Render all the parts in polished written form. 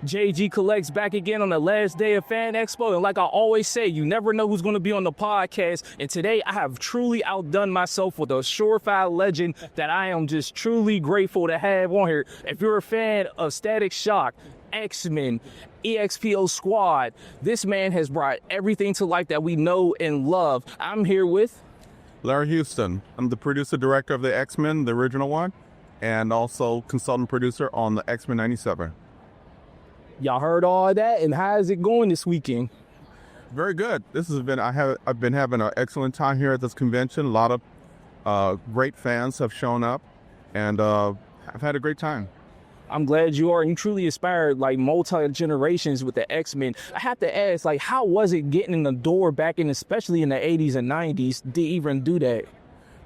JG Collects back again on the last day of Fan Expo. And like I always say, you never know who's going to be on the podcast. And today I have truly outdone myself with a surefire legend that I am just truly grateful to have on here. If you're a fan of Static Shock, XMen, EXPO Squad, this man has brought everything to life that we know and love. I'm here with Larry Houston. I'm the producer director of the XMen, the original one, and also consultant producer on the XMen 97. Y'all heard all that, and how is it going this weekend? Very good. I've been having an excellent time here at this convention. A lot of great fans have shown up, and I've had a great time. I'm glad you are. You truly inspired like multi-generations with the XMen. I have to ask, like, how was it getting in the door back in, especially in the 80s and 90s, to even do that?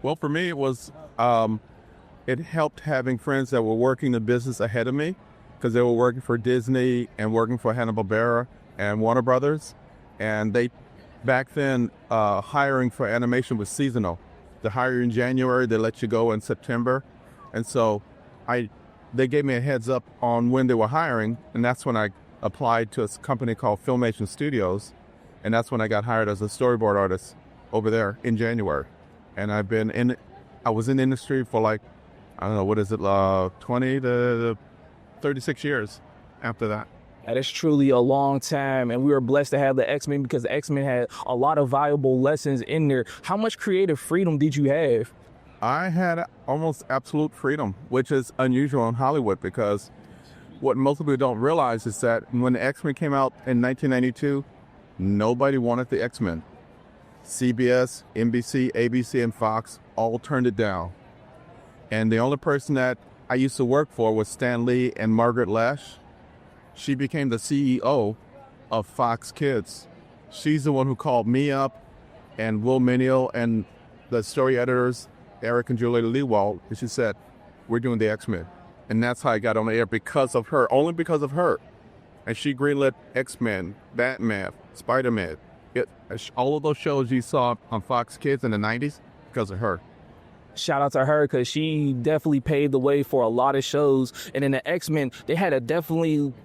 Well, for me, it was, it helped having friends that were working the business ahead of me, because they were working for Disney and working for Hanna-Barbera and Warner Brothers. And back then, hiring for animation was seasonal. They hire you in January, they let you go in September. And so they gave me a heads up on when they were hiring, and that's when I applied to a company called Filmation Studios, and that's when I got hired as a storyboard artist over there in January. And I was in the industry for 20 to 36 years after that. That is truly a long time, and we were blessed to have the XMen because the XMen had a lot of valuable lessons in there. How much creative freedom did you have? I had almost absolute freedom, which is unusual in Hollywood, because what most people don't realize is that when the X-Men came out in 1992, nobody wanted the X-Men. CBS, NBC, ABC, and Fox all turned it down. And the only person that I used to work for was Stan Lee and Margaret Lash. She became the CEO of Fox Kids. She's the one who called me up, and Will Meniel and the story editors, Eric and Julia Lewald, and she said, "We're doing the X-Men." And that's how I got on the air, because of her, only because of her. And she greenlit X-Men, Batman, Spider-Man. All of those shows you saw on Fox Kids in the 90s, because of her. Shout out to her, because she definitely paved the way for a lot of shows. And in the X-Men, they had a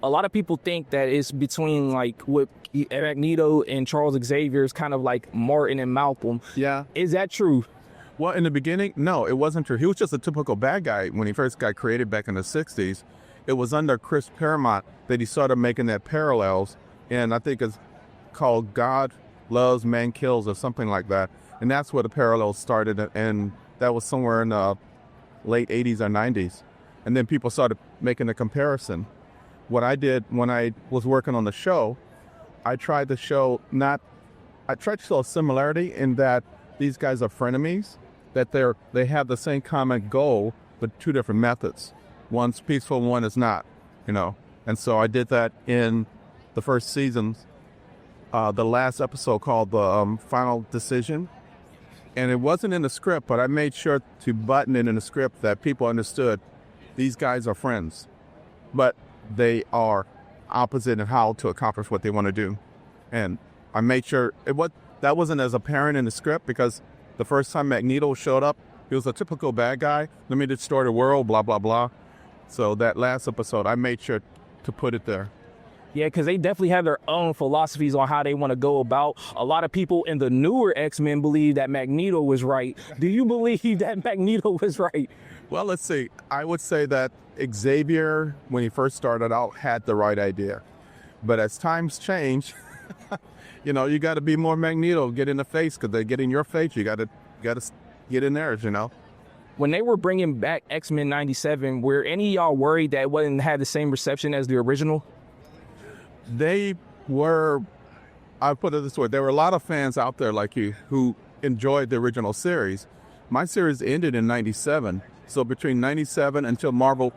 lot of people think that it's between like with Magneto and Charles Xavier is kind of like Martin and Malcolm. Yeah. Is that true? Well, in the beginning, no, it wasn't true. He was just a typical bad guy when he first got created back in the 60s. It was under Chris Paramount that he started making that parallels. And I think it's called God Loves, Man Kills, or something like that. And that's where the parallels started. And that was somewhere in the late 80s or 90s. And then people started making a comparison. What I did when I was working on the show, I tried to show a similarity in that these guys are frenemies, that they have the same common goal, but two different methods. One's peaceful, one is not, And so I did that in the first season, the last episode called The Final Decision. And it wasn't in the script, but I made sure to button it in the script that people understood these guys are friends, but they are opposite in how to accomplish what they want to do. And I made sure that wasn't as apparent in the script, because the first time Magneto showed up, he was a typical bad guy. Let me destroy the world, blah, blah, blah. So that last episode, I made sure to put it there. Yeah, because they definitely have their own philosophies on how they want to go about. A lot of people in the newer X-Men believe that Magneto was right. Do you believe that Magneto was right? Well, let's see. I would say that Xavier, when he first started out, had the right idea. But as times change, you got to be more Magneto, get in the face, because they get in your face. You got to get in theirs, When they were bringing back X-Men 97, were any of y'all worried that it wouldn't have the same reception as the original? They were, I'll put it this way, there were a lot of fans out there like you who enjoyed the original series. My series ended in 97, so between 97 until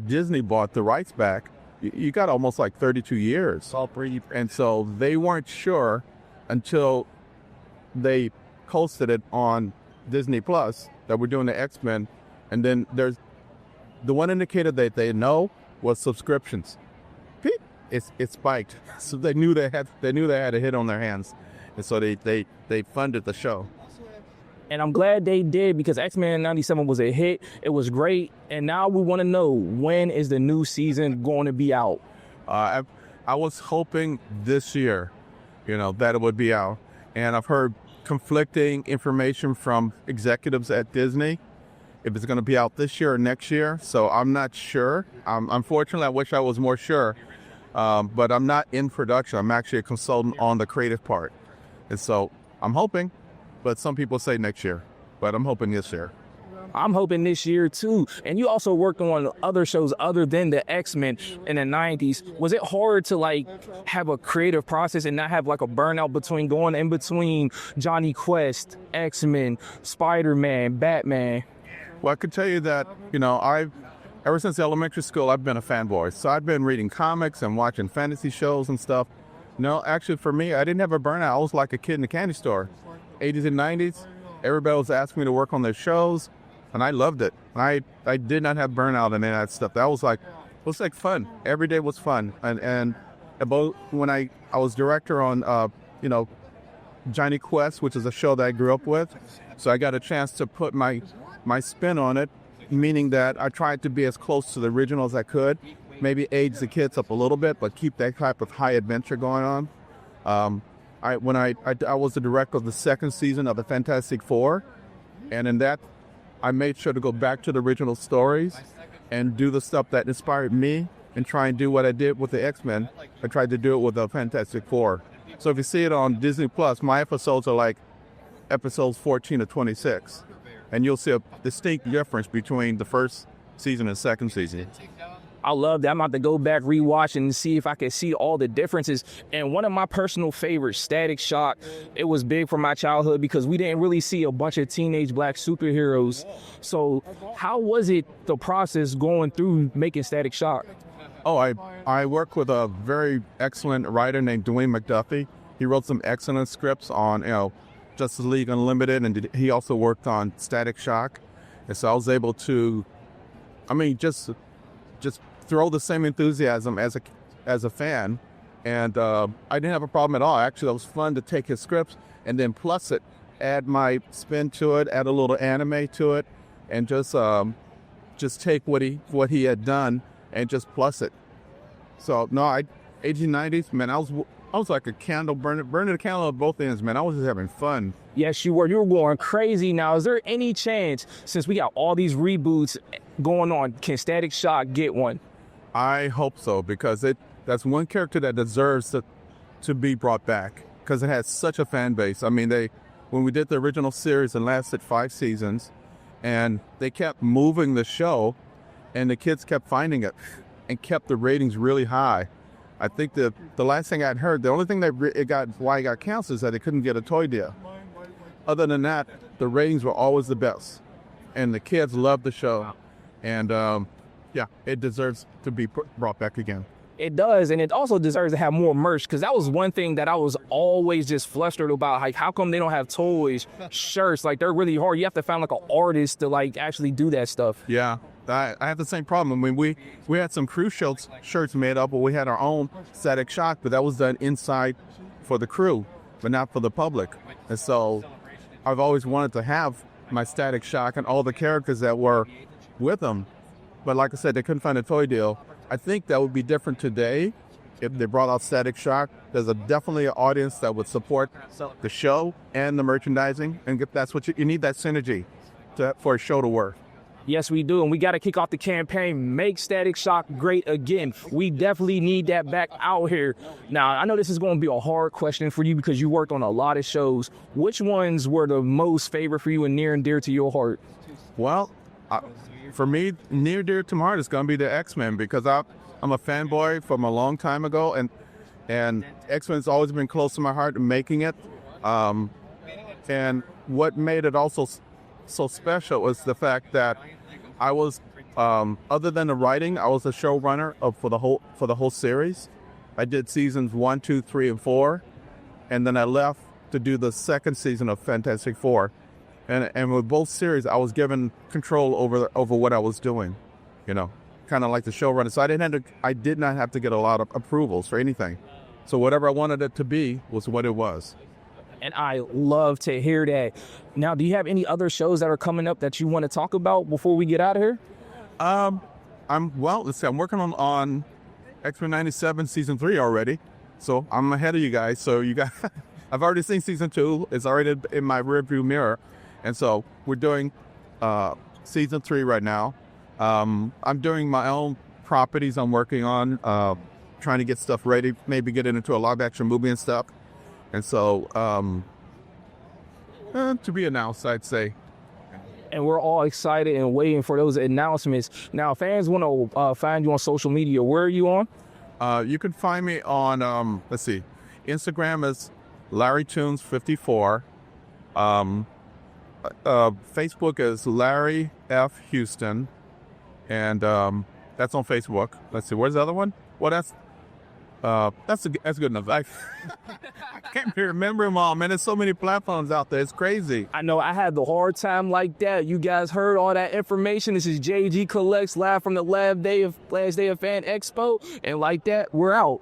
Disney bought the rights back, you got almost like 32 years. And so they weren't sure until they posted it on Disney Plus that we're doing the X-Men. And then there's the one indicator that they know was subscriptions. It spiked, so they knew they had a hit on their hands, and so they funded the show. And I'm glad they did, because X-Men 97 was a hit. It was great. And now we want to know, when is the new season going to be out? I was hoping this year, that it would be out. And I've heard conflicting information from executives at Disney if it's going to be out this year or next year. So I'm not sure. Unfortunately, I wish I was more sure. But I'm not in production. I'm actually a consultant on the creative part. And so I'm hoping, but some people say next year. But I'm hoping this year. I'm hoping this year too. And you also worked on other shows other than the X-Men in the 90s. Was it hard to have a creative process and not have a burnout between going in between Johnny Quest, X-Men, Spider-Man, Batman? Well, I could tell you that, ever since elementary school, I've been a fanboy. So I've been reading comics and watching fantasy shows and stuff. No, actually for me, I didn't have a burnout. I was like a kid in a candy store. 80s and 90s, everybody was asking me to work on their shows. And I loved it. I did not have burnout and any of that stuff. That was it was fun. Every day was fun. And about when I was director on, Johnny Quest, which is a show that I grew up with. So I got a chance to put my spin on it, meaning that I tried to be as close to the original as I could. Maybe age the kids up a little bit, but keep that type of high adventure going on. I was the director of the second season of the Fantastic Four. And in that, I made sure to go back to the original stories and do the stuff that inspired me and try and do what I did with the X-Men. I tried to do it with the Fantastic Four. So if you see it on Disney Plus, my episodes are episodes 14 to 26. And you'll see a distinct difference between the first season and second season. I love that. I'm about to go back, rewatch, and see if I can see all the differences. And one of my personal favorites, Static Shock, it was big for my childhood because we didn't really see a bunch of teenage black superheroes. So how was it, the process going through making Static Shock? Oh, I work with a very excellent writer named Dwayne McDuffie. He wrote some excellent scripts on, Justice League Unlimited, and he also worked on Static Shock. And so I was able to, just throw the same enthusiasm as a fan, and I didn't have a problem at all. Actually, it was fun to take his scripts and then plus it, add my spin to it, add a little anime to it, and just take what he had done and just plus it. So no, 1890s, man, I was like a candle burning a candle at both ends, man. I was just having fun. Yes, you were. You were going crazy. Now, is there any chance, since we got all these reboots going on, can Static Shock get one? I hope so, because that's one character that deserves to be brought back, because it has such a fan base. When we did the original series, it lasted 5 seasons, and they kept moving the show, and the kids kept finding it and kept the ratings really high. I think the last thing I'd heard, the only thing why it got canceled is that they couldn't get a toy deal. Other than that, the ratings were always the best, and the kids loved the show, and it deserves to be brought back again. It does, and it also deserves to have more merch, because that was one thing that I was always just flustered about. How come they don't have toys, shirts? They're really hard. You have to find an artist to actually do that stuff. Yeah, I have the same problem. We had some crew shirts made up, but we had our own Static Shock, but that was done inside for the crew, but not for the public. And so I've always wanted to have my Static Shock and all the characters that were with them. But like I said, they couldn't find a toy deal. I think that would be different today if they brought out Static Shock. There's definitely an audience that would support the show and the merchandising, and that's what you need, that synergy for a show to work. Yes, we do, and we got to kick off the campaign, Make Static Shock Great Again. We definitely need that back out here. Now, I know this is going to be a hard question for you because you worked on a lot of shows. Which ones were the most favorite for you and near and dear to your heart? Well, for me, near and dear to my heart is going to be the X-Men, because I'm a fanboy from a long time ago, and X-Men's always been close to my heart in making it. And what made it also so special was the fact that I was, other than the writing, I was the showrunner for the whole series. I did seasons 1, 2, 3, and 4, and then I left to do the second season of Fantastic Four. And with both series, I was given control over what I was doing, kind of like the showrunner. So I did not have to get a lot of approvals for anything. So whatever I wanted it to be was what it was. And I love to hear that. Now, do you have any other shows that are coming up that you want to talk about before we get out of here? Let's see, I'm working on X-Men 97 season 3 already. So I'm ahead of you guys. So you guys, I've already seen season 2. It's already in my rearview mirror. And so we're doing season 3 right now. I'm doing my own properties I'm working on, trying to get stuff ready, maybe get it into a live action movie and stuff. And so to be announced, I'd say. And we're all excited and waiting for those announcements. Now, fans want to find you on social media. Where are you on? You can find me on, let's see, Instagram is LarryTunes54. Facebook is Larry F. Houston. And that's on Facebook. Let's see, where's the other one? Well, that's good enough. I can't remember them all, man. There's so many platforms out there. It's crazy. I know I had the hard time like that. You guys heard all that information. This is JG Collects live from the last day of Fan Expo. And like that, we're out.